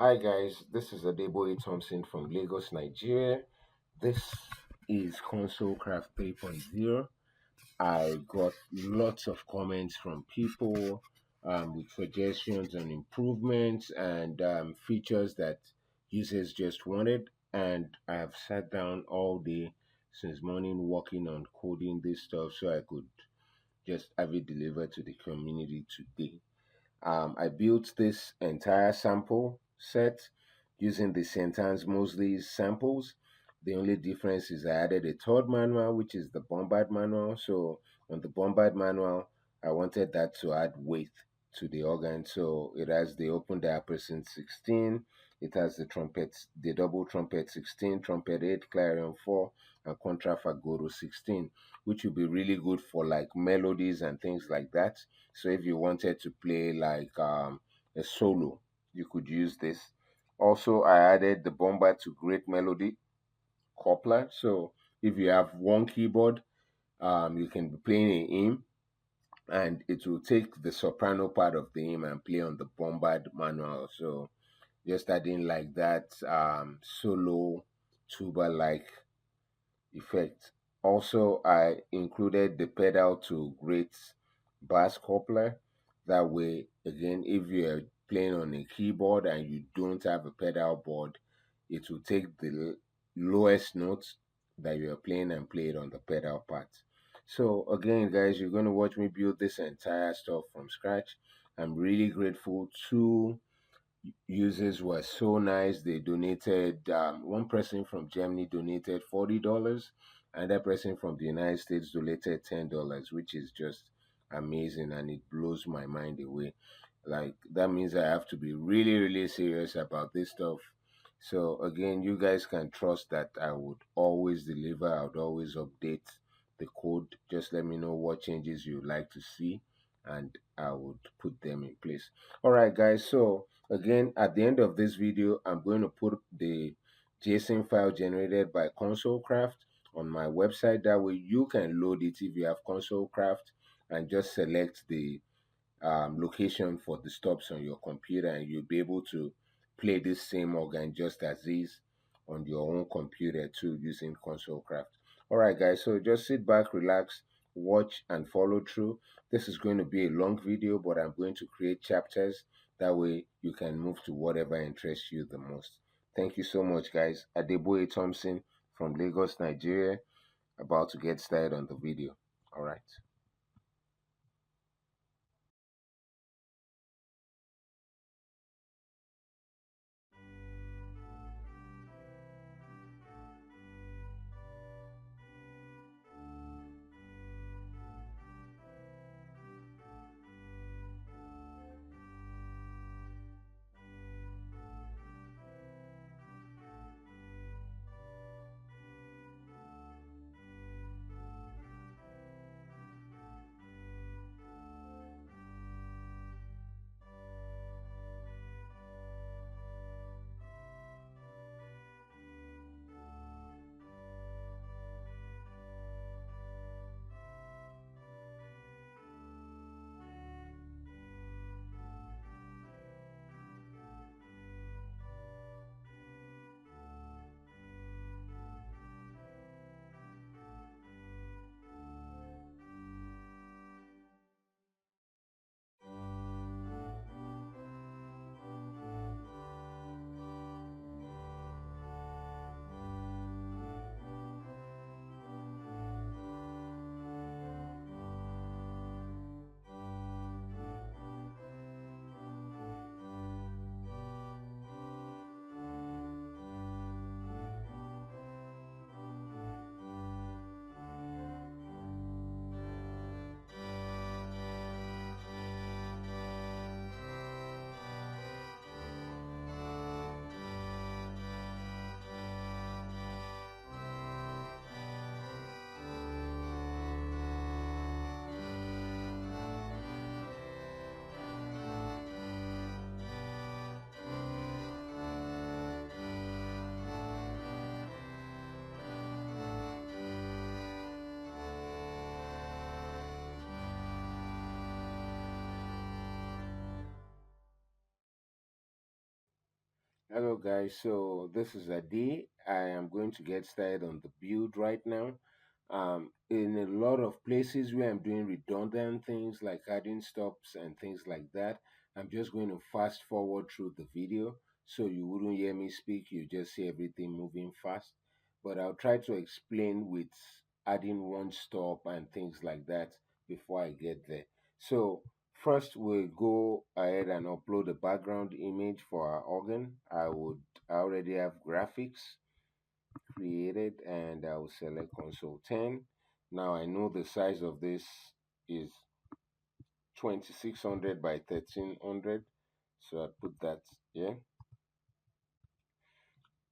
Hi guys, this is Adeboye Thompson from Lagos, Nigeria. This is Console Craft 3.0. I got lots of comments from people with suggestions on improvements and features that users just wanted. And I have sat down all day since morning working on coding this stuff so I could just have it delivered to the community today. I built this entire sample set using the Sentence Moseley's samples. The only difference is I added a third manual, which is the Bombarde manual. So on the Bombarde manual, I wanted that to add weight to the organ. So it has the open diapason 16, it has the trumpet, the double trumpet 16, trumpet 8, clarion 4, and contrafagoro 16, which will be really good for like melodies and things like that. So if you wanted to play like a solo, you could use this. Also, I added the bomber to great melody coupler. So if you have one keyboard, you can be playing a hymn and it will take the soprano part of the hymn and play on the bombard manual. So just adding like that solo tuba like effect. Also, I included the pedal to great bass coupler. That way, again, if you're playing on a keyboard and you don't have a pedal board, it will take the lowest notes that you're playing and play it on the pedal part. So again, guys, you're going to watch me build this entire stuff from scratch. I'm really grateful to users were so nice. They donated, one person from Germany donated $40, another person from the United States donated $10, which is just amazing and it blows my mind away. Like that means I have to be really, really serious about this stuff. So again, you guys can trust that I would always deliver, I would always update the code. Just let me know what changes you'd like to see and I would put them in place. All right, guys. So again, at the end of this video, I'm going to put the JSON file generated by ConsoleCraft on my website. That way you can load it if you have ConsoleCraft and just select the location for the stops on your computer and you'll be able to play this same organ just as is on your own computer too using ConsoleCraft. All right, guys, so just sit back, relax, watch and follow through. This is going to be a long video, but I'm going to create chapters. That way you can move to whatever interests you the most. Thank you so much, guys. Adeboye Thompson from Lagos, Nigeria, about to get started on the video. All right. Hello guys, so this is Adi. I am going to get started on the build right now. In a lot of places where I'm doing redundant things like adding stops and things like that, I'm just going to fast forward through the video so you wouldn't hear me speak, you just see everything moving fast. But I'll try to explain with adding one stop and things like that before I get there. So first, we'll go ahead and upload the background image for our organ. I already have graphics created and I will select console 10. Now I know the size of this is 2600 by 1300. So I put that here.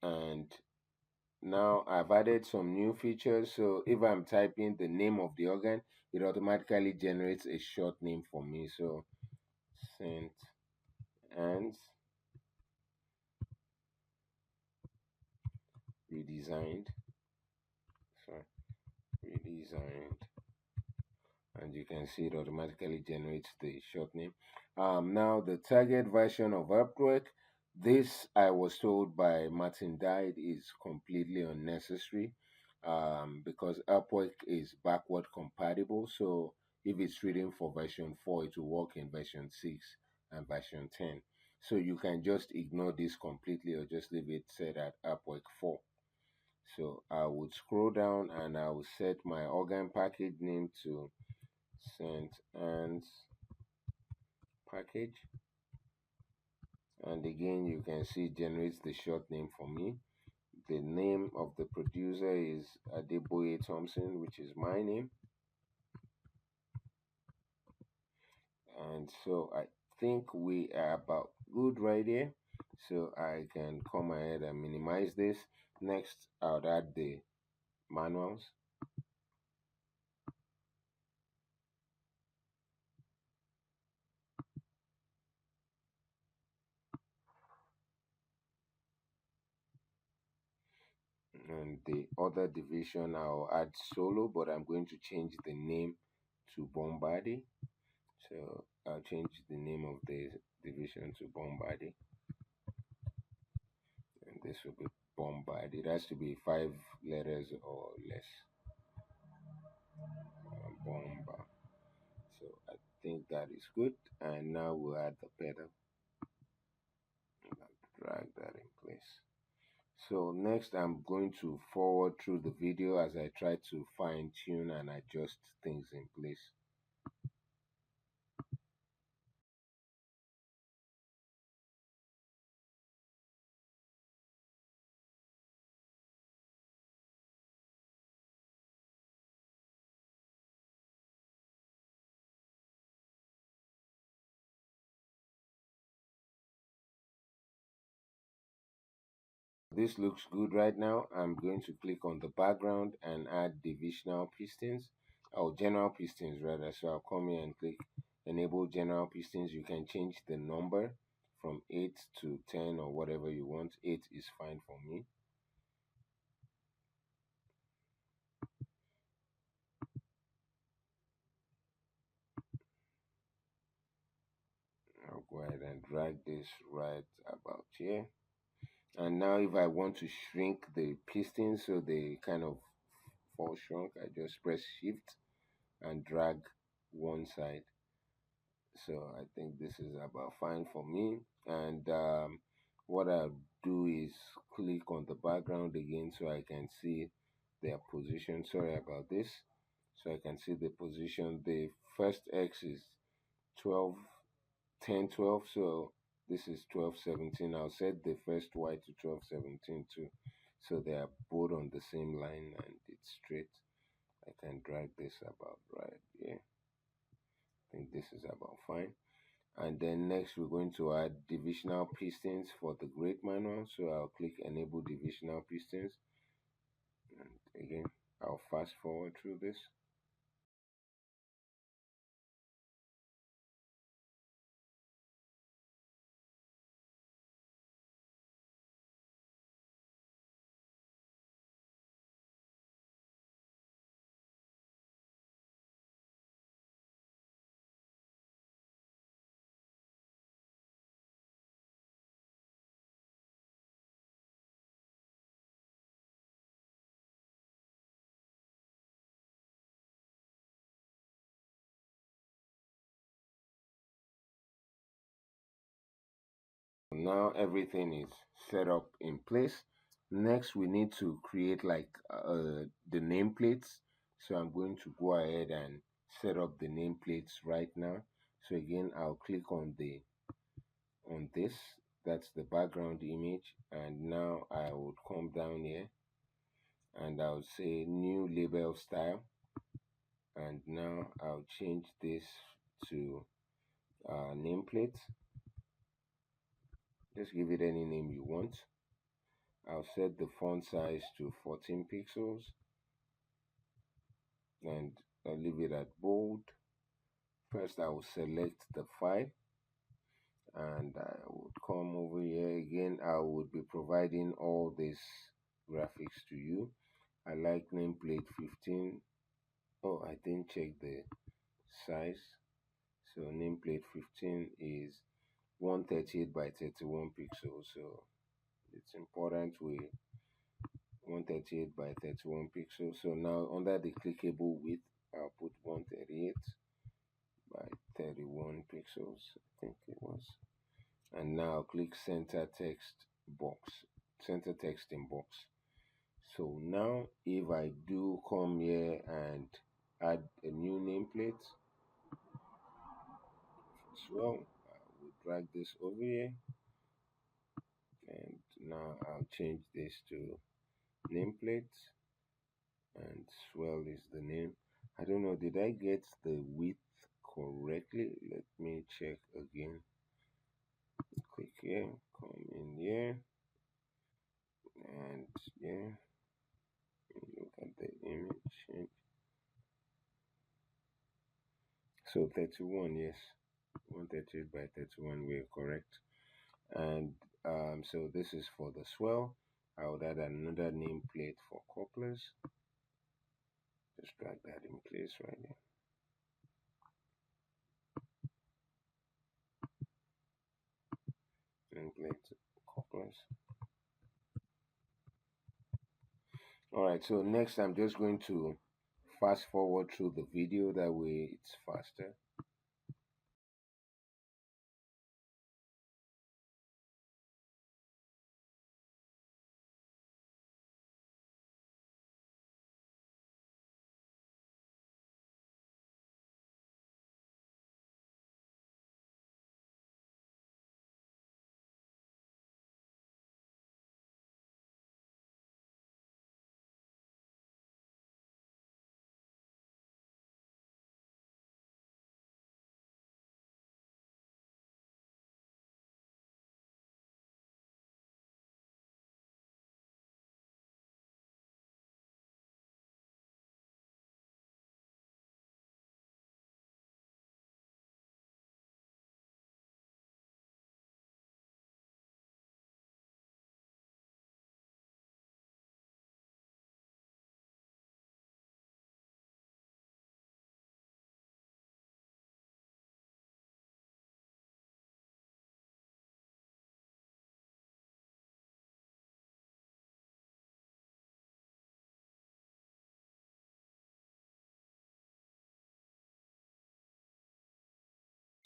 And now I've added some new features. So if I'm typing the name of the organ, it automatically generates a short name for me. So sent and redesigned. So redesigned, and you can see it automatically generates the short name. Now the target version of Hauptwerk, this I was told by Martin Died is completely unnecessary, because Hauptwerk is backward compatible. So if it's reading for version 4, it will work in version 6 and version 10. So you can just ignore this completely or just leave it set at Hauptwerk 4. So I would scroll down and I will set my organ package name to St. Anne's package. And again, you can see it generates the short name for me. The name of the producer is Adeboye Thompson, which is my name. And so I think we are about good right here. So I can come ahead and minimize this. Next, I'll add the manuals. And the other division I'll add solo, but I'm going to change the name to Bombarde. So I'll change the name of the division to Bombarde, and this will be Bombarde. It has to be 5 letters or less. Bomba. So I think that is good. And now we'll add the pedal. Drag that in place. So next I'm going to forward through the video as I try to fine tune and adjust things in place. This looks good right now. I'm going to click on the background and add divisional pistons, or general pistons rather. So I'll come here and click enable general pistons. You can change the number from 8 to 10 or whatever you want. 8 is fine for me. I'll go ahead and drag this right about here. And now if I want to shrink the pistons so they kind of fall shrunk, I just press shift and drag one side. So I think this is about fine for me. And what I'll do is click on the background again so I can see their position. Sorry about this. So I can see the position. The first X is 12, 10, 12. So this is 12, 17. I'll set the first Y to 12, 17 too. So they are both on the same line and it's straight. I can drag this about right here. I think this is about fine. And then next we're going to add divisional pistons for the grade manual. So I'll click enable divisional pistons, and again I'll fast forward through this. now everything is set up in place. Next, we need to create like the nameplates. So I'm going to go ahead and set up the nameplates right now. So again, I'll click on this. That's the background image, and now I would come down here and I'll say new label style, and now I'll change this to nameplate. Just give it any name you want. I'll set the font size to 14 pixels and I'll leave it at bold. First, I will select the file and I would come over here again. I would be providing all these graphics to you. I like nameplate 15. Oh, I didn't check the size. So nameplate 15 is 138 by 31 pixels. So it's important we 138 by 31 pixels. So now under the clickable width, I'll put 138 by 31 pixels, I think it was. And now click center text box, center text in box. So now if I do come here and add a new nameplate as well, I will drag this over here and now I'll change this to nameplate and swell is the name. I don't know, did I get the width correctly? Let me check again. Click here, come in here, and yeah, look at the image. So 31, yes, 138 by 31, we're correct. And so this is for the swell. I would add another nameplate for couplers. Just drag that in place right here. Nameplate couplers. Alright, so next I'm just going to fast forward through the video, that way it's faster.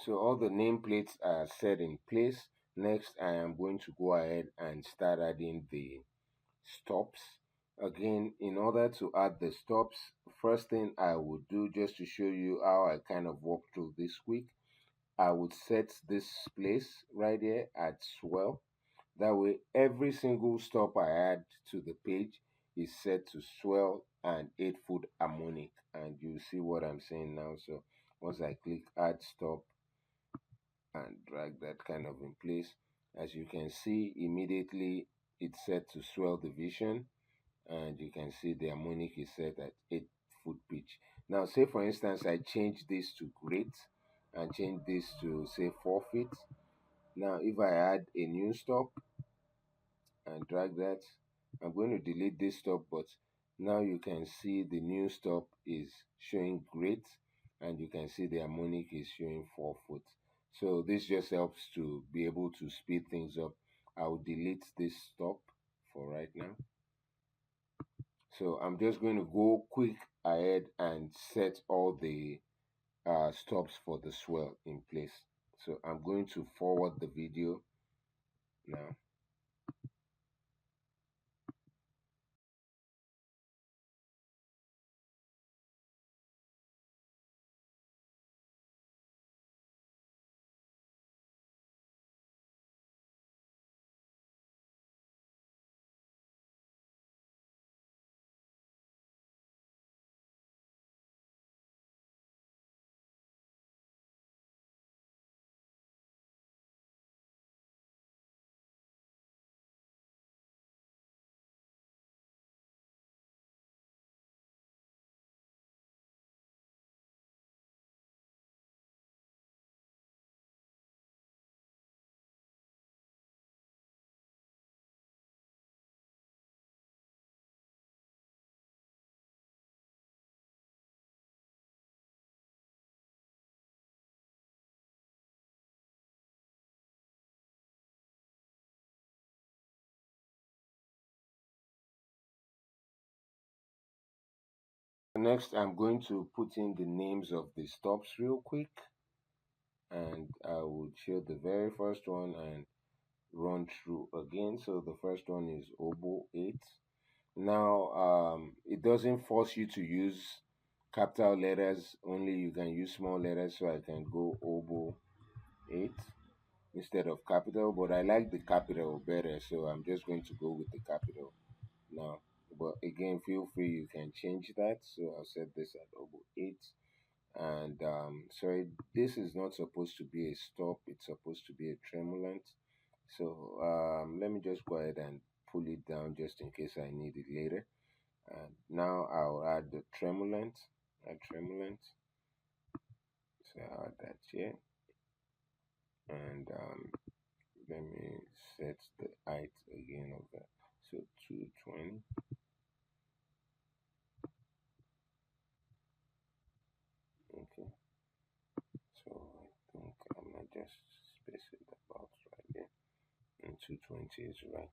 So all the nameplates are set in place. Next, I am going to go ahead and start adding the stops. Again, in order to add the stops, first thing I would do, just to show you how I kind of walk through this quick, I would set this place right here at swell. That way, every single stop I add to the page is set to swell and 8-foot harmonic. And you see what I'm saying now. So once I click add stop and drag that kind of in place, as you can see, immediately it's set to swell division, and you can see the harmonic is set at 8-foot pitch. Now say for instance I change this to great and change this to say 4 feet. Now if I add a new stop and drag that, I'm going to delete this stop, but now you can see the new stop is showing great, and you can see the harmonic is showing 4 foot. So this just helps to be able to speed things up. I'll delete this stop for right now. So I'm just going to go quick ahead and set all the stops for the swell in place. So I'm going to forward the video now. Next, I'm going to put in the names of the stops real quick, and I will show the very first one and run through again. So the first one is oboe 8. Now, it doesn't force you to use capital letters, only you can use small letters. So I can go oboe 8 instead of capital, but I like the capital better, so I'm just going to go with the capital now. But again, feel free, you can change that. So I'll set this at oboe 8. And sorry, this is not supposed to be a stop, it's supposed to be a tremulant. So let me just go ahead and pull it down just in case I need it later. And now I'll add the tremulant. Add tremulant. So I'll add that here. And let me set the height again of that. So 220. Okay. So I think I might just space it about right there. And 220 is right.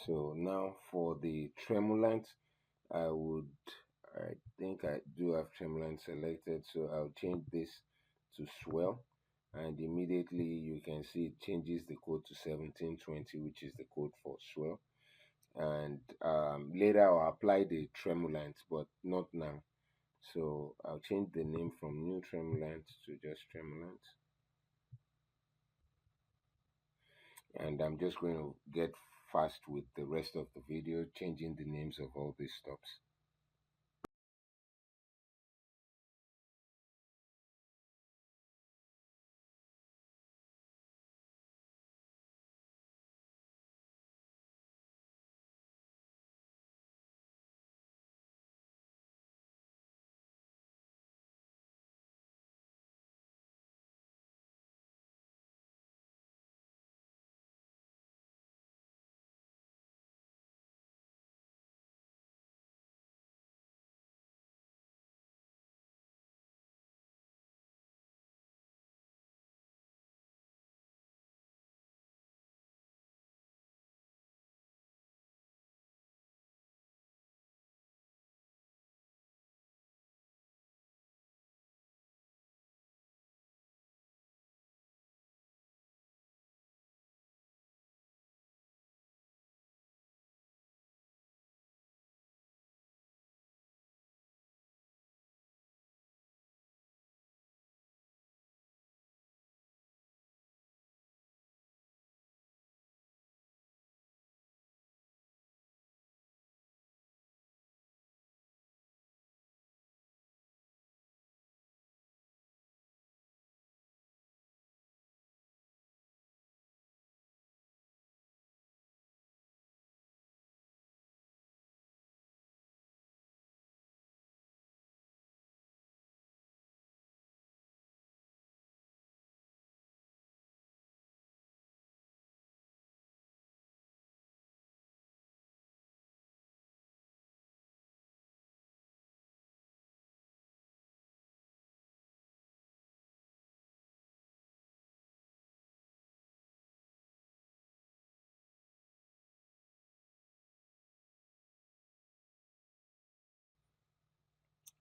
So now for the tremulant, I would, I think I do have tremulant selected, so I'll change this to swell, and immediately you can see it changes the code to 1720, which is the code for swell. And later I'll apply the tremulant, but not now. So I'll change the name from new tremulant to just tremulant. And I'm just going to get fast with the rest of the video, changing the names of all these stops.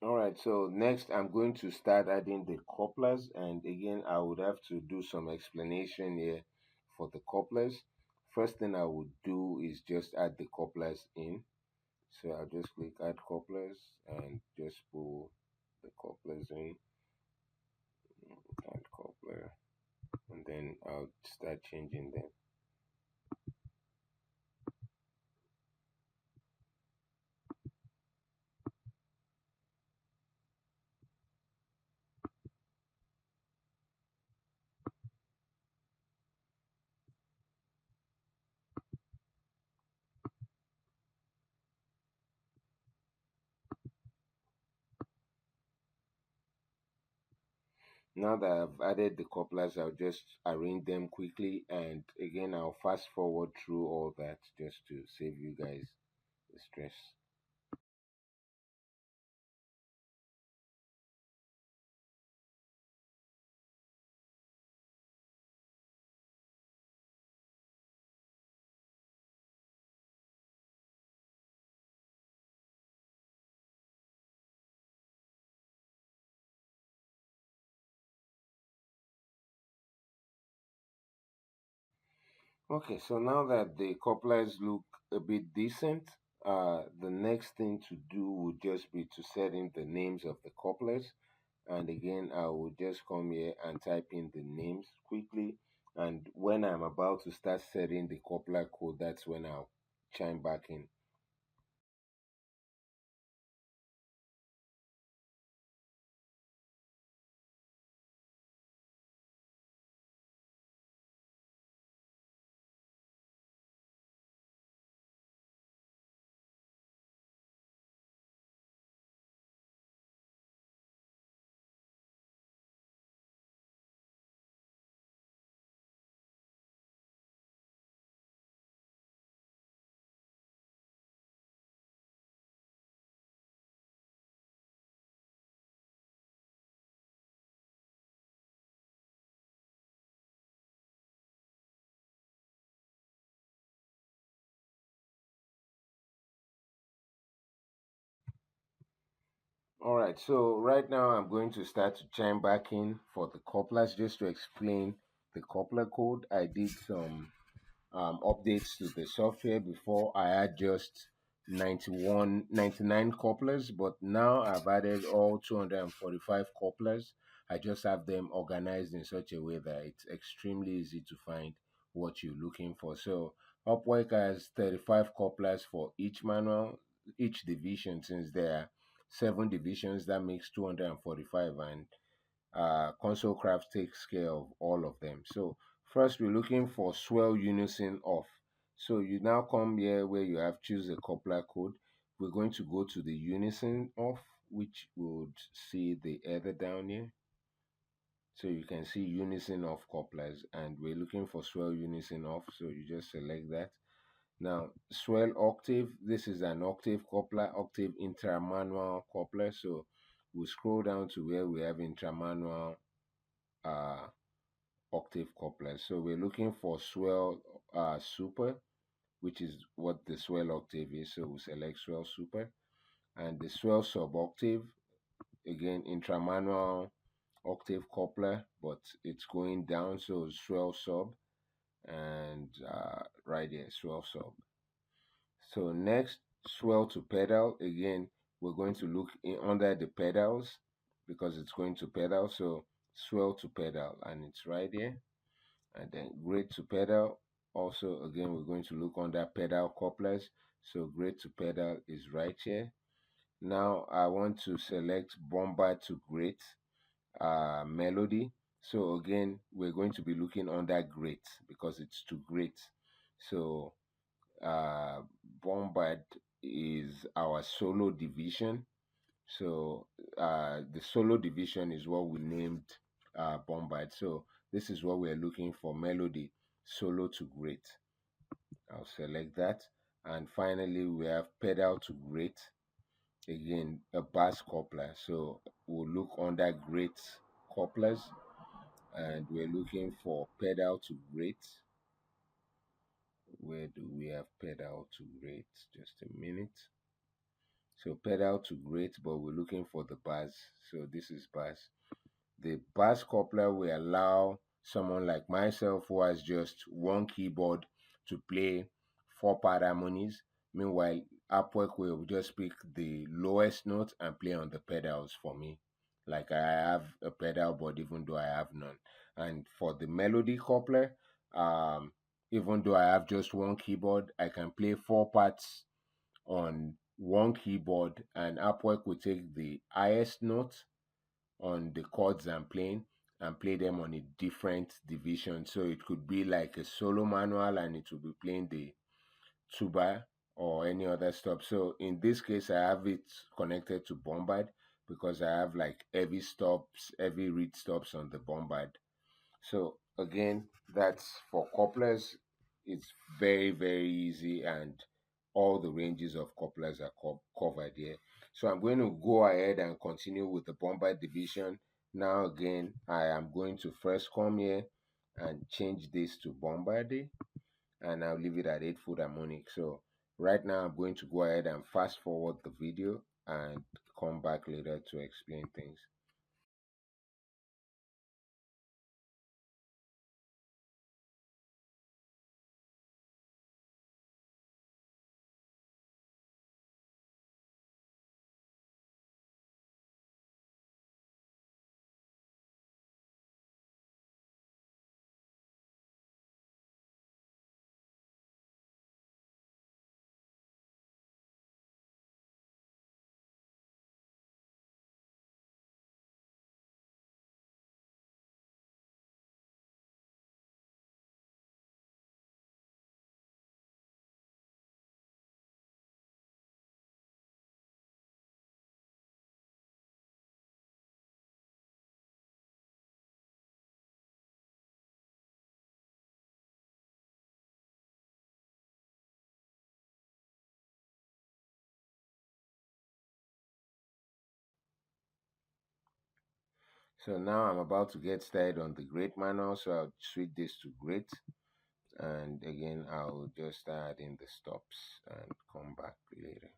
All right, so next I'm going to start adding the couplers, and again I would have to do some explanation here for the couplers. first thing I would do is just add the couplers in. So I'll just click add couplers and just pull the couplers in, add coupler, and then I'll start changing them. Now that I've added the couplers, I'll just arrange them quickly, and again I'll fast forward through all that just to save you guys the stress. Okay, so now that the couplers look a bit decent, the next thing to do would just be to set in the names of the couplers. And again, I will just come here and type in the names quickly. And when I'm about to start setting the coupler code, that's when I'll chime back in. All right, so right now I'm going to start to chime back in for the couplers just to explain the coupler code. I did some updates to the software. Before I had just 99 couplers, but now I've added all 245 couplers. I just have them organized in such a way that it's extremely easy to find what you're looking for. So Upwork has 35 couplers for each manual, each division. Since there are 7 divisions, that makes 245, and console craft takes care of all of them. So first we're looking for swell unison off. So you now come here where you have choose a coupler code. We're going to go to the unison off, which would see the other down here. So you can see unison off couplers, and we're looking for swell unison off. So you just select that. Now, swell octave, this is an octave coupler, octave intramanual coupler. So we'll scroll down to where we have intramanual uh, octave couplers. So we're looking for swell super, which is what the swell octave is. So we select swell super, and the swell sub octave, again intramanual octave coupler, but it's going down, so swell sub, and right here swell sub. So next, swell to pedal. Again, we're going to look in under the pedals because it's going to pedal. So swell to pedal, and it's right here. And then grade to pedal. Also, again, we're going to look under pedal couplers. So grade to pedal is right here. Now I want to select Bombarde to grade melody. So again, we're going to be looking under grade because it's to grade. So uh, Bombard is our solo division. So the solo division is what we named Bombard. So this is what we're looking for, melody, solo to great. I'll select that. And finally, we have pedal to great. Again, a bass coupler. So we'll look under great couplers, and we're looking for pedal to great. Where do we have pedal to great? Just a minute. So pedal to great, but we're looking for the bass. So this is bass. The bass coupler will allow someone like myself who has just one keyboard to play 4-part harmonies. Meanwhile, Upwork will just pick the lowest note and play on the pedals for me. Like I have a pedal board even though I have none. And for the melody coupler, even though I have just one keyboard, I can play 4 parts on one keyboard, and Upwork will take the highest note on the chords I'm playing and play them on a different division. So it could be like a solo manual and it will be playing the tuba or any other stuff. So in this case, I have it connected to Bombard because I have like heavy stops, heavy reed stops on the Bombard. So again, that's for couplers. It's very, very easy, and all the ranges of couplers are covered here. So I'm going to go ahead and continue with the Bombard division. Now again, I am going to first come here and change this to Bombarde, and I'll leave it at 8-foot harmonic. So right now I'm going to go ahead and fast forward the video and come back later to explain things. So now I'm about to get started on the grade manual, so I'll switch this to grade, and again I'll just add in the stops and come back later.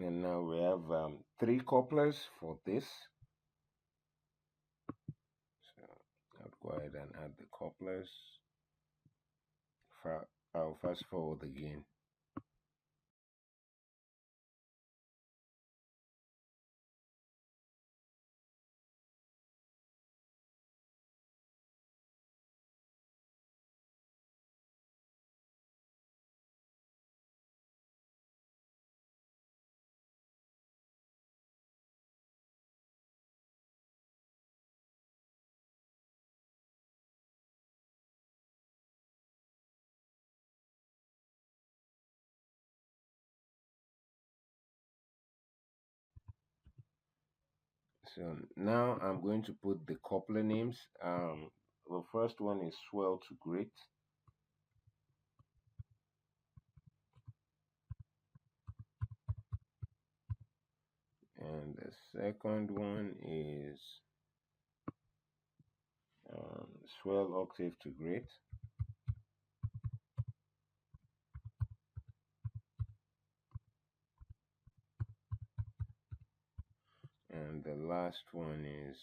And now we have 3 couplers for this. So I'll go ahead and add the couplers. I'll fast forward again. So now I'm going to put the coupler names. The first one is Swell to Great. And the second one is Swell Octave to Great. and the last one is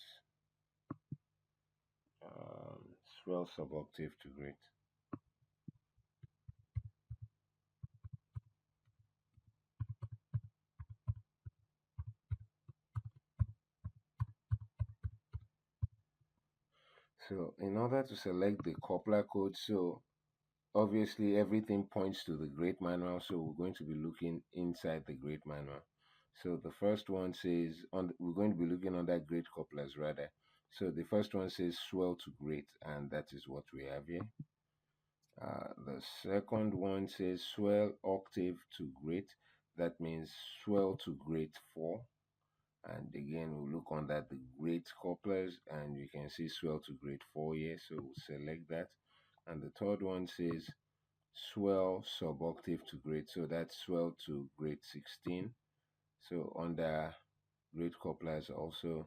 swell suboctave to grid. So in order to select the coupler code, so obviously everything points to the grade manual, so we're going to be looking inside the grade manual. So the first one says we're going to be looking under grade couplers rather. So the first one says swell to grade, and that is what we have here. The second one says swell octave to grade. That means swell to grade 4. And again, we'll look under the grade couplers, and you can see swell to grade 4 here. So we'll select that. And the third one says swell suboctave to grade. So that's swell to grade 16. So under grade couplers also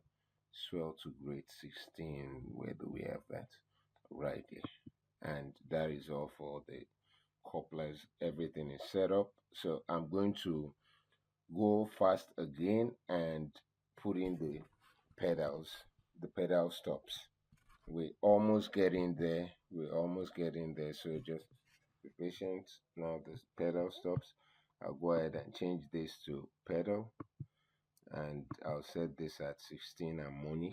swell to grade 16. Where do we have that? Right here. And that is all for the couplers. Everything is set up. So I'm going to go fast again and put in the pedals, the pedal stops. We're almost getting there. We're almost getting there. So just be patient. Now the pedal stops. I'll go ahead and change this to pedal, and I'll set this at 16 harmonic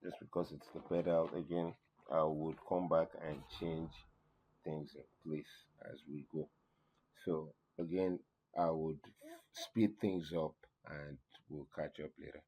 just because it's the pedal. Again, I would come back and change things in place as we go. So again, I would speed things up and we'll catch up later.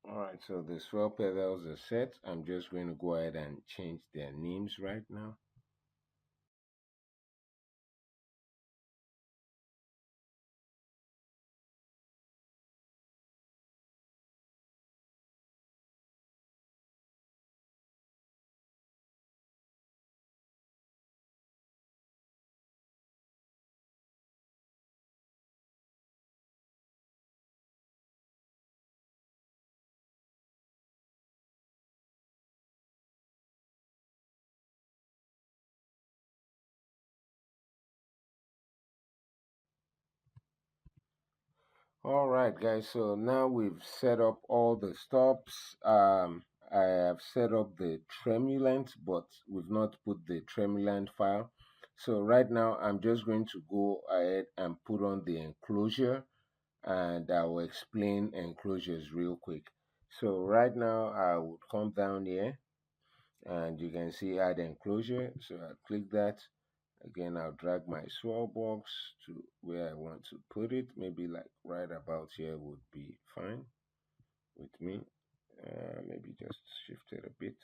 Alright, so the swell pedals are set. I'm just going to go ahead and change their names right now. Alright guys, so now we've set up all the stops. I have set up the tremulant, but we've not put the tremulant file. So right now I'm just going to go ahead and put on the enclosure, and I will explain enclosures real quick. So right now I would come down here and you can see add enclosure. So I click that. Again, I'll drag my swell box to where I want to put it. Maybe like right about here would be fine with me. Maybe just shift it a bit.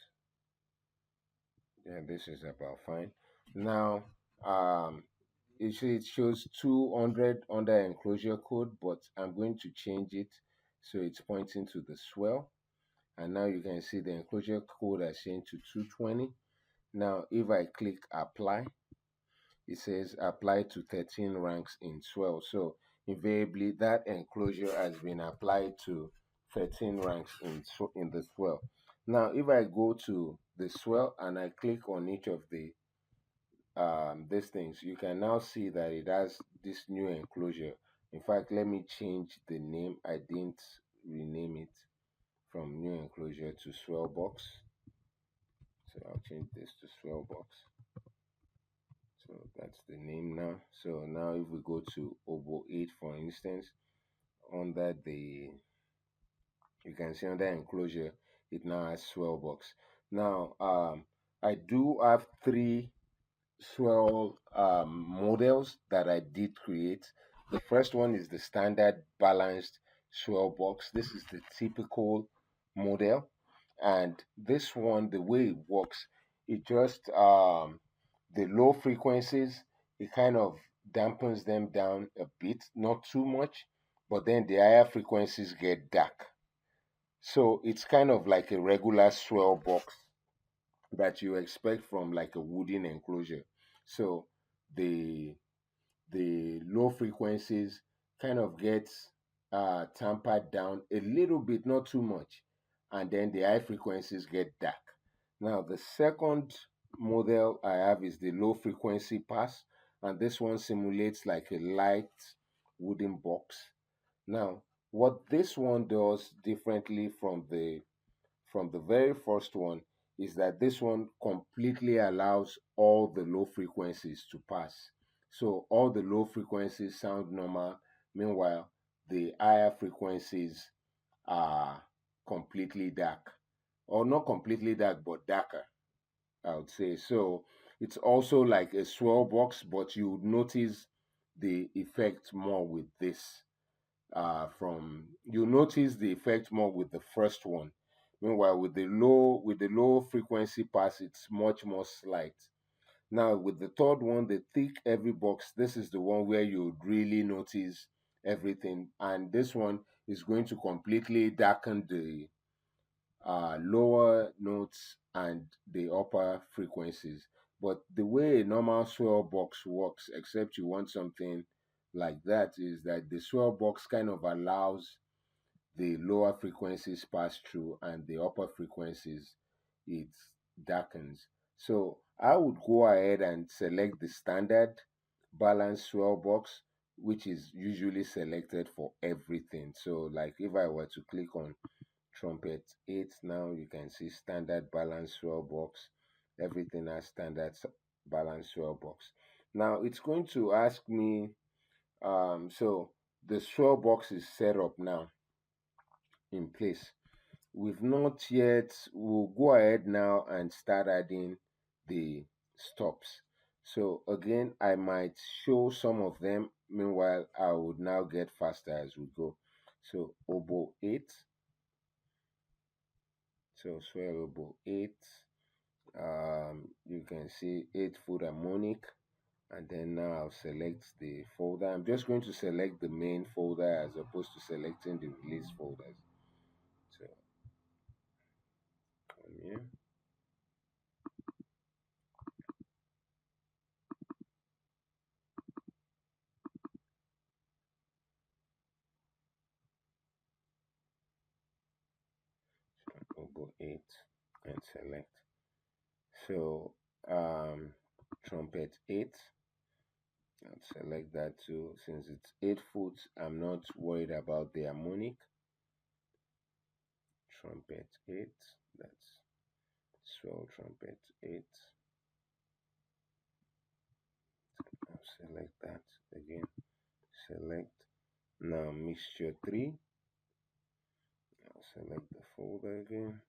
Yeah, this is about fine. Now, it shows 200 under enclosure code, but I'm going to change it so it's pointing to the swell. And now you can see the enclosure code has changed to 220. Now, if I click apply, it says apply to 13 ranks in swell. So invariably that enclosure has been applied to 13 ranks in the swell. Now if I go to the swell and I click on each of the these things, you can now see that it has this new enclosure. In fact, let me change the name. I didn't rename it from new enclosure to swell box. So I'll change this to swell box. So that's the name now. So now if we go to oboe 8, for instance, under the, you can see under enclosure, it now has swell box. Now, I do have three swell models that I did create. The first one is the standard balanced swell box. This is the typical model, and this one, the way it works, it just the low frequencies, it kind of dampens them down a bit, not too much, but then the higher frequencies get dark. So it's kind of like a regular swell box that you expect from like a wooden enclosure. So the the low frequencies kind of gets tampered down a little bit, not too much, and then the high frequencies get dark. Now the second model I have is the low frequency pass, and this one simulates like a light wooden box. Now what this one does differently from the very first one is that this one completely allows all the low frequencies to pass. So all the low frequencies sound normal. Meanwhile, the higher frequencies are completely dark. Or not completely dark, but darker, I would say. So it's also like a swell box, but you would notice the effect more with this from you notice the effect more with the first one. Meanwhile, with the low frequency pass, it's much more slight. Now with the third one, the thick heavy box, this is the one where you would really notice everything, and this one is going to completely darken the lower notes and the upper frequencies. But the way a normal swell box works, except you want something like that, is that the swell box kind of allows the lower frequencies pass through and the upper frequencies it darkens. So I would go ahead and select the standard balanced swell box, which is usually selected for everything. So like if I were to click on trumpet 8, now you can see standard balance swell box. Everything has standard balance swell box. Now it's going to ask me, so the swell box is set up now in place. We've not yet, we'll go ahead now and start adding the stops. So again, I might show some of them. Meanwhile, I would now get faster as we go. So oboe 8, so swell oboe 8, you can see 8-foot harmonic, and then now I'll select the folder. I'm just going to select the main folder as opposed to selecting the release folders. So come here. Oboe 8 and select. So trumpet 8, I'll select that too. Since it's 8-foot, I'm not worried about the harmonic. Trumpet 8, that's swell trumpet 8. I'll select that again. Select. Now mixture 3. I'll select the folder again.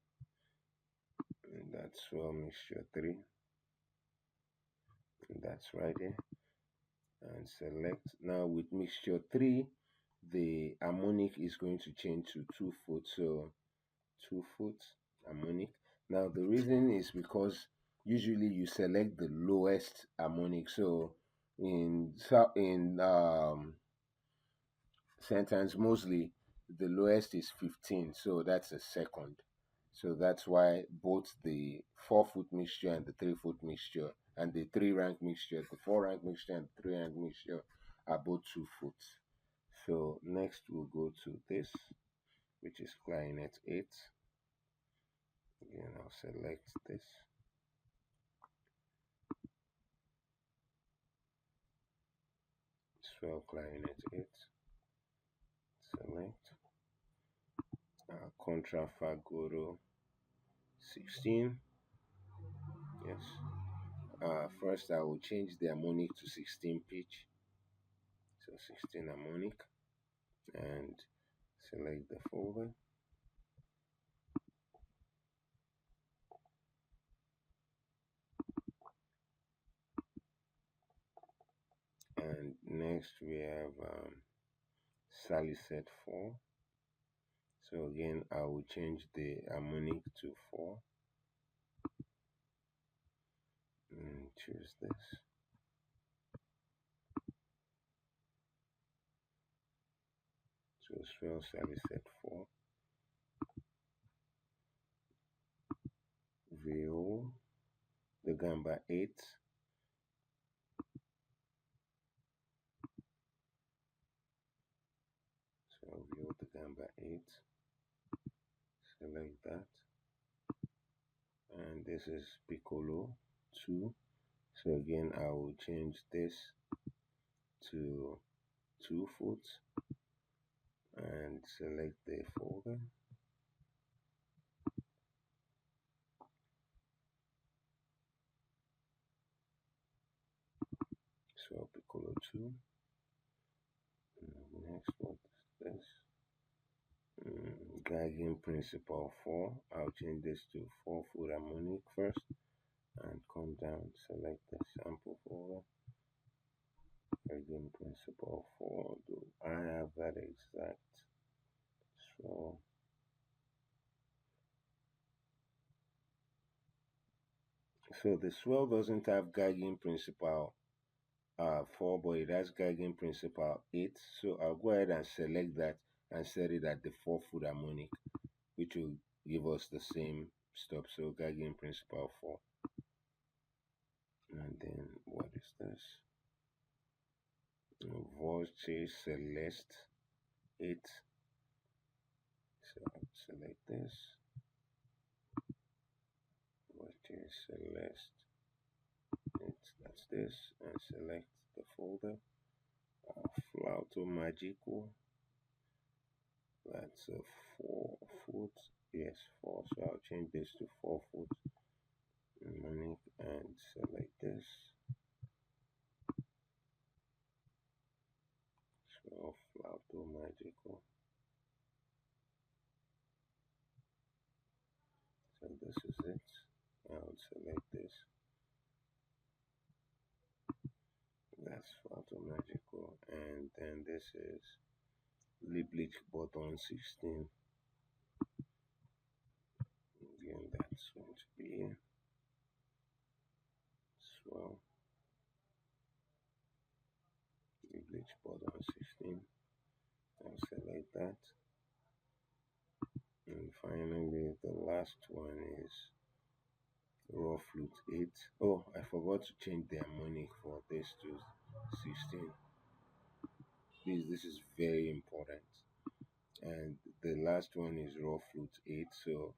And that's swell mixture 3. And that's right here. And select. Now with mixture 3, the harmonic is going to change to 2-foot. So 2-foot harmonic. Now the reason is because usually you select the lowest harmonic. So in sentence Moseley, the lowest is 15, so that's a second. So that's why both the 4-foot mixture and the 3-foot mixture and the 3-rank mixture, the 4-rank mixture and the 3-rank mixture are both 2-foot. So next we'll go to this, which is clarinet 8. Again, I'll select this. Swell clarinet 8. select contra go to 16. Yes. First I will change the harmonic to 16 pitch. So 16 harmonic, and select the folder. And next we have Sally set 4. So again, I will change the harmonic to 4 and choose this. So swell Sally set 4. VO the gamba 8. So VO the gamba 8. Select that. And this is piccolo 2. So again, I will change this to 2 foot and select the folder. So piccolo 2. Next, what is this? Gagging principal 4. I'll change this to 4 foot harmonic first and come down, select the sample folder. Gagging principal 4. Do I have that exact? So the swell doesn't have gagging principal 4, but it has gagging principal 8. So I'll go ahead and select that and set it at the 4 foot harmonic, which will give us the same stop. So gagging principal 4. And then what is this? Voice Celeste 8. So I'll select this. Voice Celeste 8. That's this. And select the folder. Flauto Magico. That's a 4 foot. Yes, 4. So I'll change this to 4 foot harmonic and select this. So Flauto Magico. So this is it. I'll select this. That's Flauto Magico. And then this is lip bleach button 16. Again, that's going to be swell. Lip bleach button 16. I'll select that. And finally, the last one is raw flute 8. Oh, I forgot to change the harmonic for this to 16. This is very important. And the last one is raw flute 8. So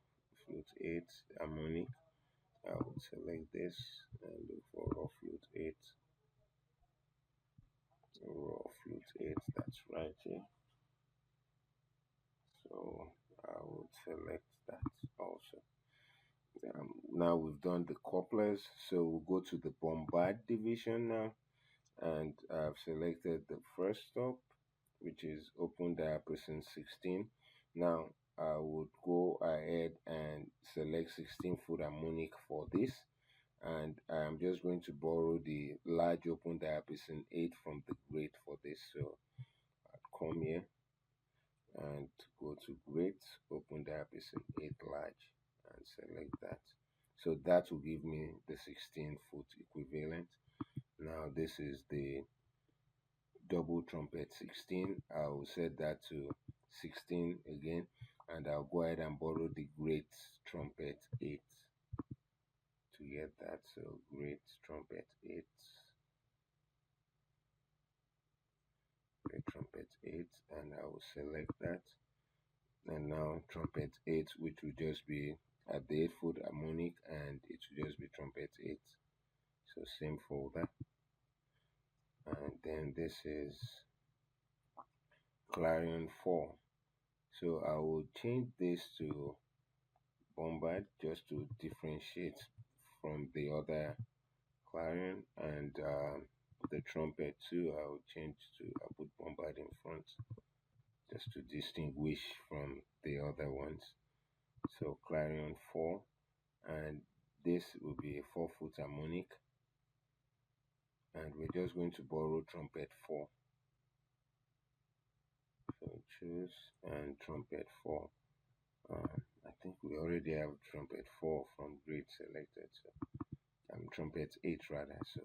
flute 8 harmonic. I would select this and look for raw flute 8. Raw flute 8, that's right here. So I would select that also. Now we've done the couplers, so we'll go to the Bombarde division now, and I've selected the first stop, which is open diapason 16. Now I would go ahead and select 16 foot harmonic for this, and I'm just going to borrow the large open diapason 8 from the grade for this. So I'll come here and go to grade, open diapason 8 large and select that. So that will give me the 16 foot equivalent. Now this is the double trumpet 16. I will set that to 16 again, and I'll go ahead and borrow the great trumpet 8 to get that. So great trumpet 8, great trumpet 8, and I will select that. And now trumpet 8, which will just be at the 8 foot harmonic, and it will just be trumpet 8. So same folder. And then this is clarion 4. So I will change this to Bombarde just to differentiate from the other clarion, and the trumpet too. I will change to, I put Bombarde in front just to distinguish from the other ones. So clarion 4, and this will be a 4-foot harmonic, and we're just going to borrow trumpet 4. So choose and trumpet 4. I think we already have trumpet 4 from grid selected, so trumpet 8 rather. So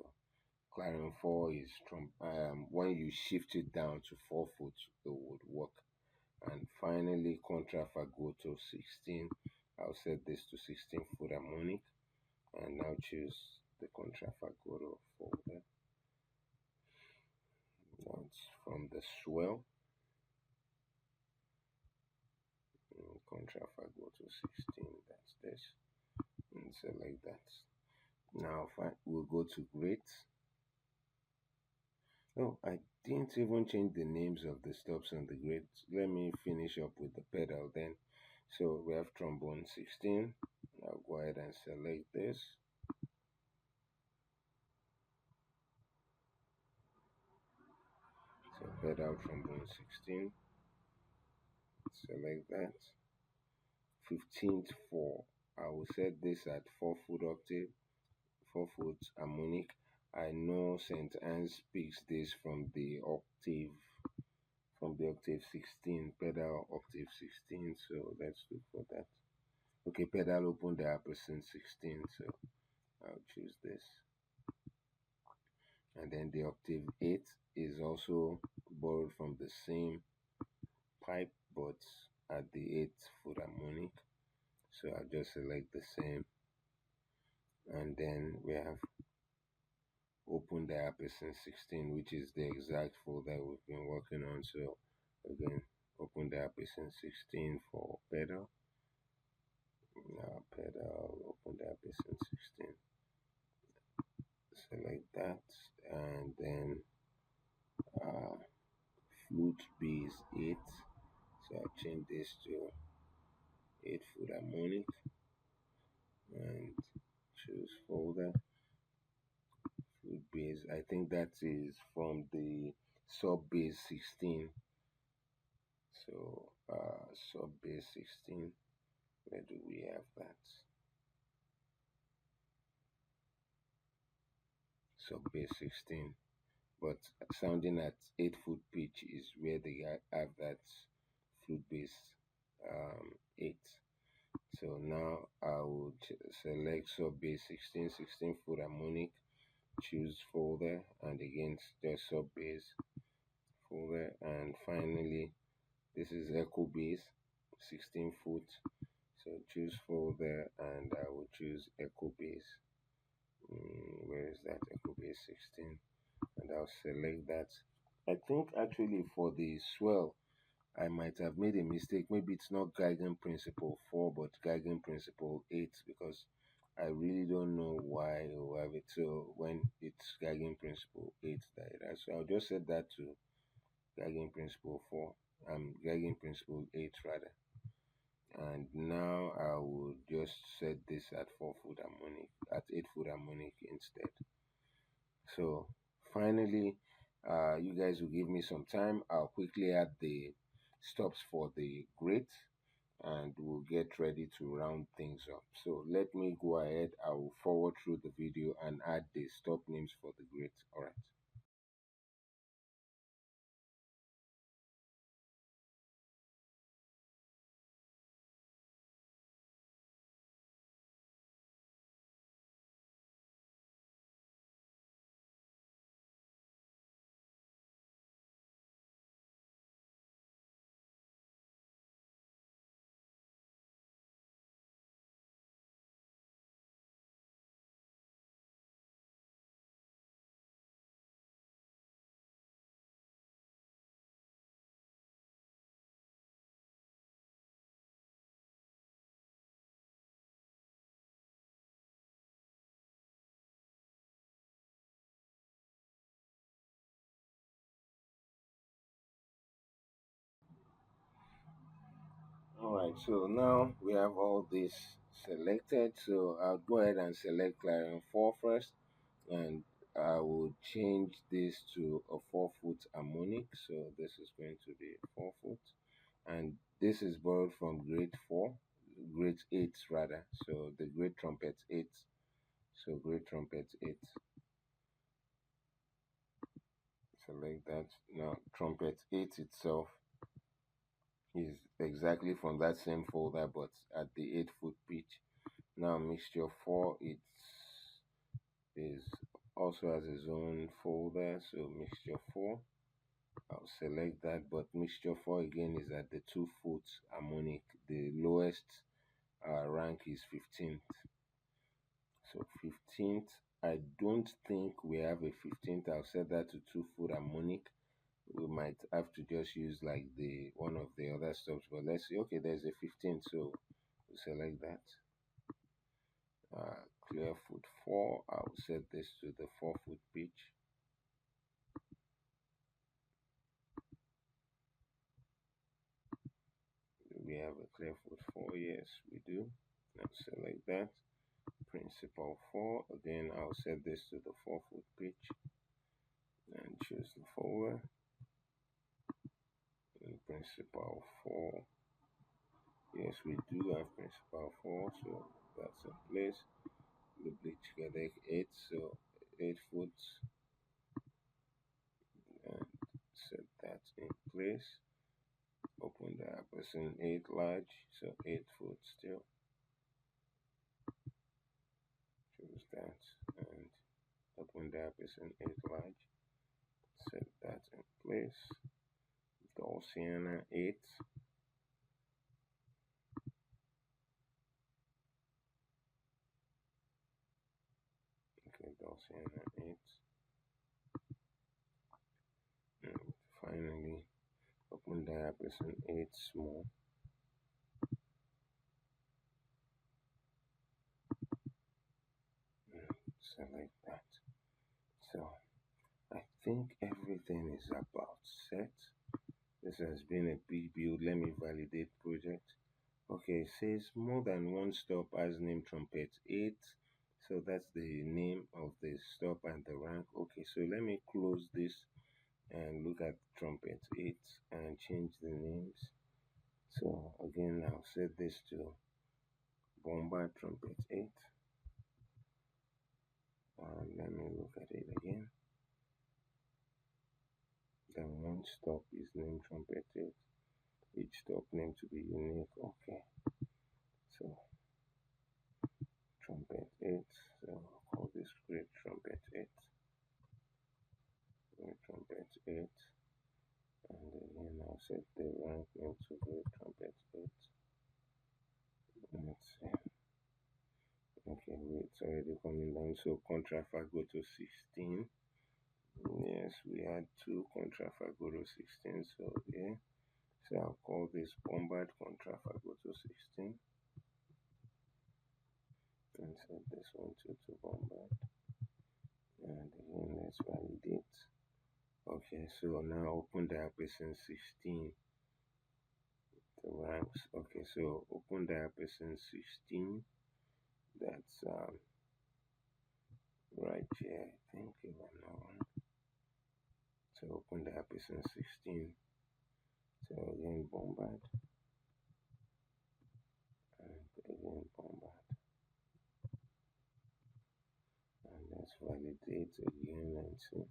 clarion 4 is when you shift it down to 4 foot, it would work. And finally, contraffago to 16. I'll set this to 16-foot harmonic, and now choose the contraffago folder. That's from the swell. Contraffago to 16. That's this. And select that. Now we'll go to great. Oh, I didn't even change the names of the stops on the grid. Let me finish up with the pedal then. So we have trombone 16. I'll go ahead and select this. So pedal trombone 16. Select that. 15th 4. I will set this at 4-foot octave, 4-foot harmonic. I know St. Anne's picks this from the octave 16, pedal octave 16. So let's look for that. Okay, pedal open diapason 16. So I'll choose this. And then the octave 8 is also borrowed from the same pipe, but at the 8-foot harmonic. So I'll just select the same, and then we have open diapason 16, which is the exact folder we've been working on. So again, open diapason 16 for pedal. Now pedal, open diapason 16. Select that, and then flute bass 8. So I'll change this to 8-foot harmonic and choose folder. Flute bass, I think that is from the sub bass 16. So sub bass 16, where do we have that? Sub bass 16, but sounding at 8-foot pitch is where they have that flute bass 8. So now I will select sub bass 16, 16-foot harmonic, choose folder, and again just sub bass folder, and finally this is echo bass 16-foot. So choose folder, and I will choose echo bass. Where is that? Echo bass 16, and I'll select that. I think actually for the swell I might have made a mistake. Maybe it's not guiding principle 4 but guiding principle 8, because I really don't know why or have it. So when it's guiding principle 8 that, so I'll just set that to guiding principle 4. Guiding principle 8 rather. And now I will just set this at 4-foot harmonic, at 8-foot harmonic instead. So finally, you guys will give me some time. I'll quickly add the stops for the grid, and we'll get ready to round things up. So let me go ahead. I will forward through the video and add the stop names for the grid. All right. Alright, so now we have all this selected. So I'll go ahead and select clarion 4 first, and I will change this to a 4-foot harmonic. So this is going to be 4-foot, and this is borrowed from grade 4, grade 8 rather. So the great trumpet 8. So great trumpet 8. Select that. Now trumpet 8 itself is exactly from that same folder, but at the 8-foot pitch. Now mixture 4 is also has its own folder, so mixture 4. I'll select that, but mixture 4 again is at the 2-foot harmonic. The lowest rank is 15th. So 15th, I don't think we have a 15th. I'll set that to 2-foot harmonic. We might have to just use like the one of the other stops, but let's see. Okay, there's a 15th, so we select that. Clear foot 4. I'll set this to the 4-foot pitch. We have a clear foot 4. Yes, we do. Now select that. Principal 4. Again, I'll set this to the 4-foot pitch and choose the folder. And principal 4. Yes, we do have principal 4, so that's in place. The bleach cadec 8, so 8-foot, and set that in place. Open the person 8 large, so 8-foot still. Choose that and open the person 8 large. Set that in place. Sienna 8. Okay, Sienna 8. And finally, open the person 8 small. Select that. So I think everything is about set. This has been a big build. Let me validate project. Okay, it says more than one stop as name trumpet 8. So that's the name of the stop and the rank. Okay, so let me close this and look at trumpet 8 and change the names. So again, I'll set this to Bombarde trumpet 8. Let me look at it again. Then one stop is named trumpet 8. Each stop name to be unique. Okay. So trumpet 8. So I'll call this great trumpet 8. Great trumpet 8. And again, I'll set the rank name to great trumpet 8. Let's see. Okay, it's already coming down. So contrafago to 16. Yes, we had 2 contrafago to 16. So yeah. So I'll call this Bombarde contrafago to 16. And set this one to Bombarde. And again, let's validate. Okay, so now open the person 16. The ranks. Okay, so open the person 16. That's right here, I think, if I'm not wrong. So open the person 16. So again, Bombarde. And again, Bombarde. And let's validate again and see.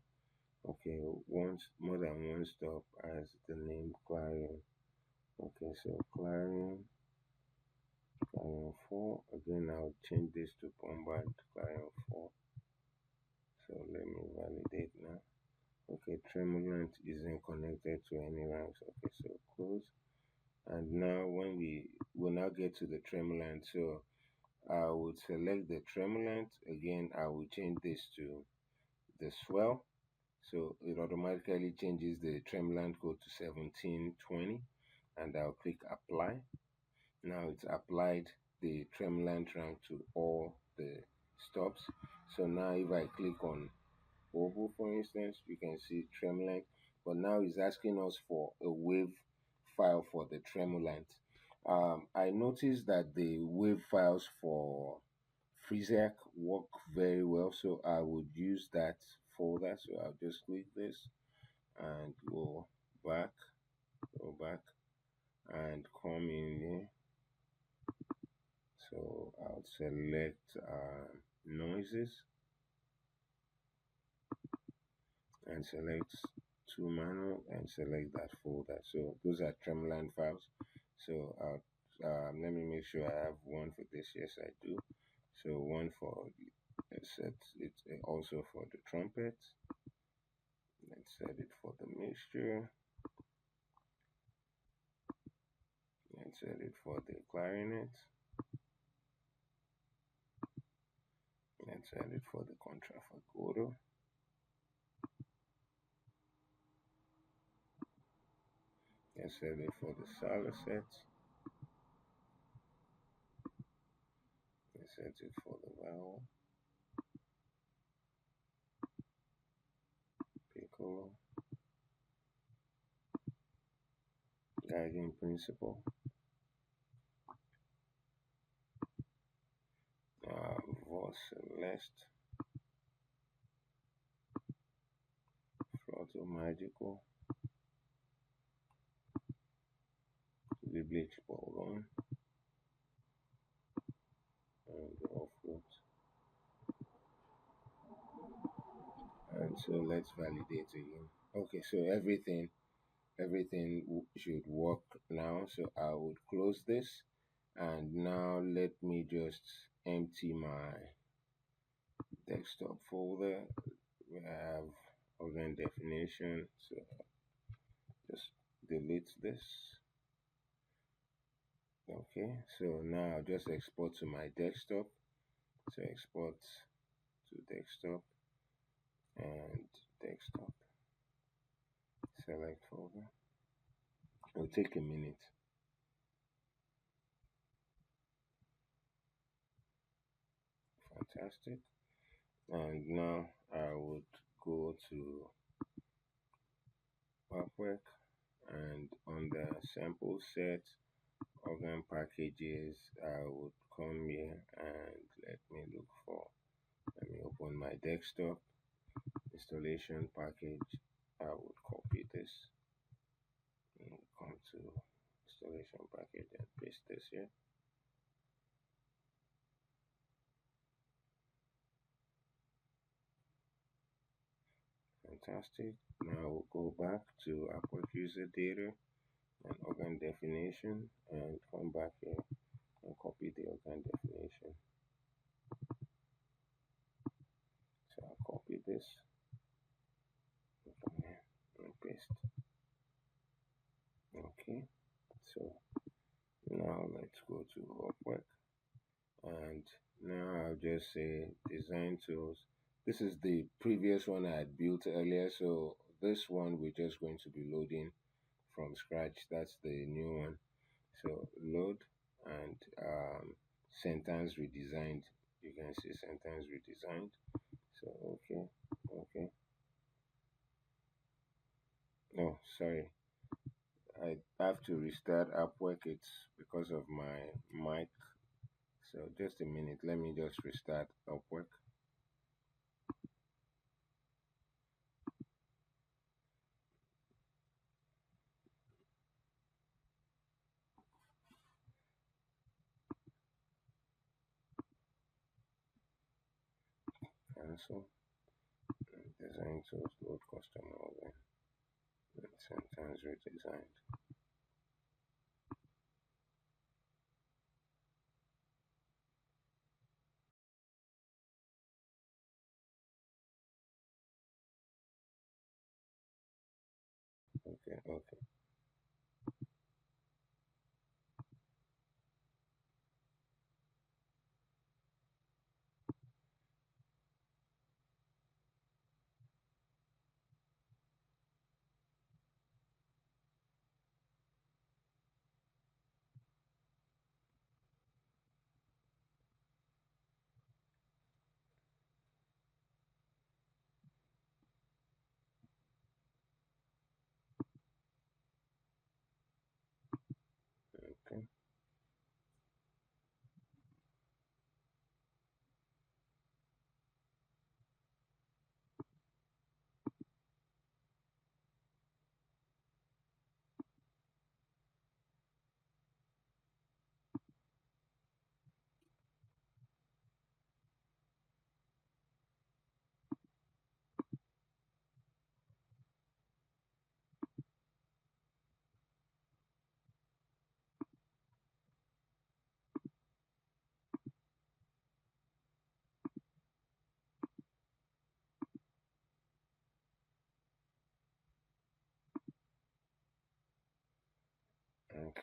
Okay, more than one stop as the name Clarion. Okay, so Clarion 4. Again, I'll change this to Bombarde Clarion 4. So let me validate now. Okay, tremulant isn't connected to any ranks. Okay, so close. And now when we will now get to the tremulant, so I would select the tremulant. Again, I will change this to the swell. So it automatically changes the tremulant code to 1720, and I'll click apply. Now it's applied the tremulant rank to all the stops. So now if I click on oval, for instance, you can see tremulant, but now it's asking us for a wave file for the tremulant. I noticed that the wave files for Freezac work very well, so I would use that folder. So I'll just click this and back, go back, and come in here. So I'll select noises and select to manual and select that folder. So those are tremulant files. So let me make sure I have one for this. Yes, I do. So one for set it also for the trumpet. Let's set it for the mixture. Let's set it for the clarinet. Let's set it for the contraffagoto. Let's set it for the solo set. Let's set it for the vowel. Piccolo. Guiding principle. Voice celeste. Flauto magico. Biblic ballon. And off root. And so let's validate again. Okay, so everything should work now. So I would close this, and now let me just empty my desktop folder. We have organ definition, so just delete this. Okay, so now I'll just export to my desktop. So export to desktop and desktop. Select folder. It'll take a minute. Fantastic. And now I would go to Hauptwerk, and on the sample set organ packages, I would come here and let me open my desktop installation package. I would copy this and come to installation package and paste this here. Fantastic. Now we'll go back to Hauptwerk user data and organ definition and come back here and copy the organ definition. So I'll copy this and come here and paste. Okay, so now let's go to Hauptwerk, and now I'll just say design tools. This is the previous one I had built earlier, so this one we're just going to be loading from scratch. That's the new one. So load and sentence redesigned. You can see sentence redesigned. So okay. No, sorry. I have to restart Upwork. It's because of my mic. So just a minute. Let me just restart Upwork. Cancel. Design tools. Load custom organ. Sentence redesigned. Okay.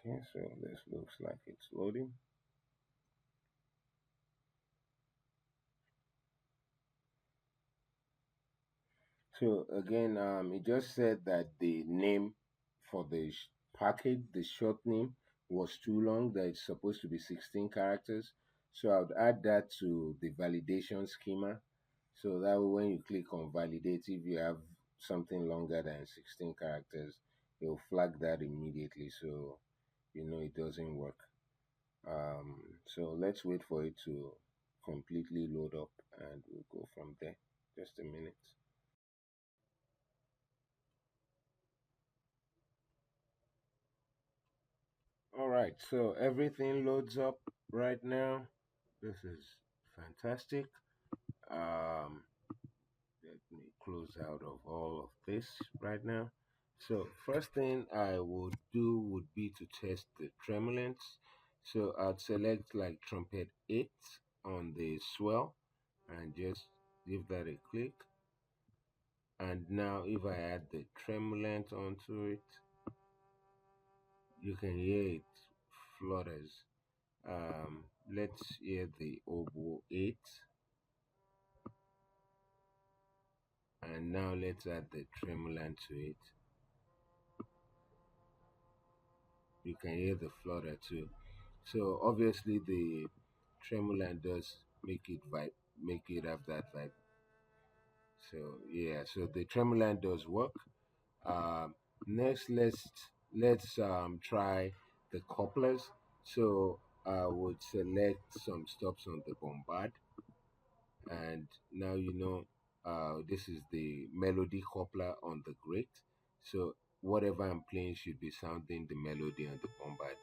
Okay, so this looks like it's loading. So again, it just said that the name for the package, the short name, was too long, that it's supposed to be 16 characters. So I would add that to the validation schema. So that way when you click on validate, if you have something longer than 16 characters, it will flag that immediately, so you know it doesn't work. So let's wait for it to completely load up and we'll go from there. Just a minute. All right, so everything loads up right now. This is fantastic. Um, Let me close out of all of this right now. So first thing I would do would be to test the tremulants. So I'd select like trumpet 8 on the swell and just give that a click. And now if I add the tremulant onto it, you can hear it flutters. Let's hear the oboe 8, and now let's add the tremulant to it. You can hear the flutter too. So obviously the tremulant does make it have that vibe. So yeah, so the tremulant does work. Um, Next, let's try the couplers. So I would select some stops on the Bombard, and now you know this is the melody coupler on the Great. So whatever I'm playing should be sounding the melody on the Bombard.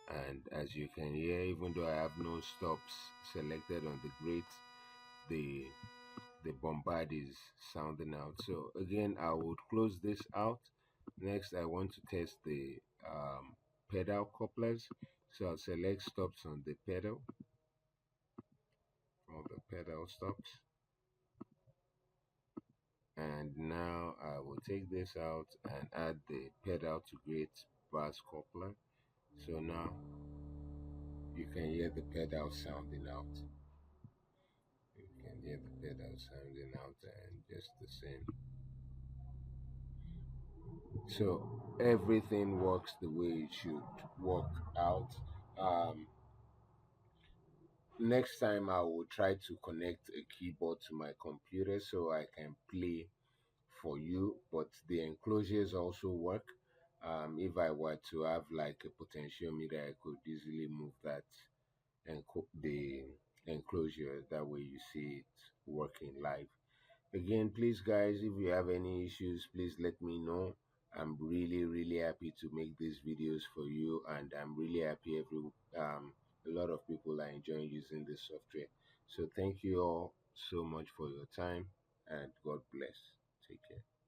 And as you can hear, even though I have no stops selected on the Great, the the Bombard is sounding out. So again, I would close this out. Next, I want to test the pedal couplers. So I'll select stops on the pedal, all the pedal stops. And now I will take this out and add the pedal to Great bass coupler. So now you can hear the pedal sounding out. You can hear the pedal sounding out and just the same. So everything works the way it should work out. Um, Next time I will try to connect a keyboard to my computer so I can play for you, but the enclosures also work. If I were to have like a potentiometer, I could easily move that and the enclosure. That way you see it working live. Again, please, guys, if you have any issues, please let me know. I'm really happy to make these videos for you, and I'm really happy a lot of people are enjoying using this software. So thank you all so much for your time, and God bless. Take care.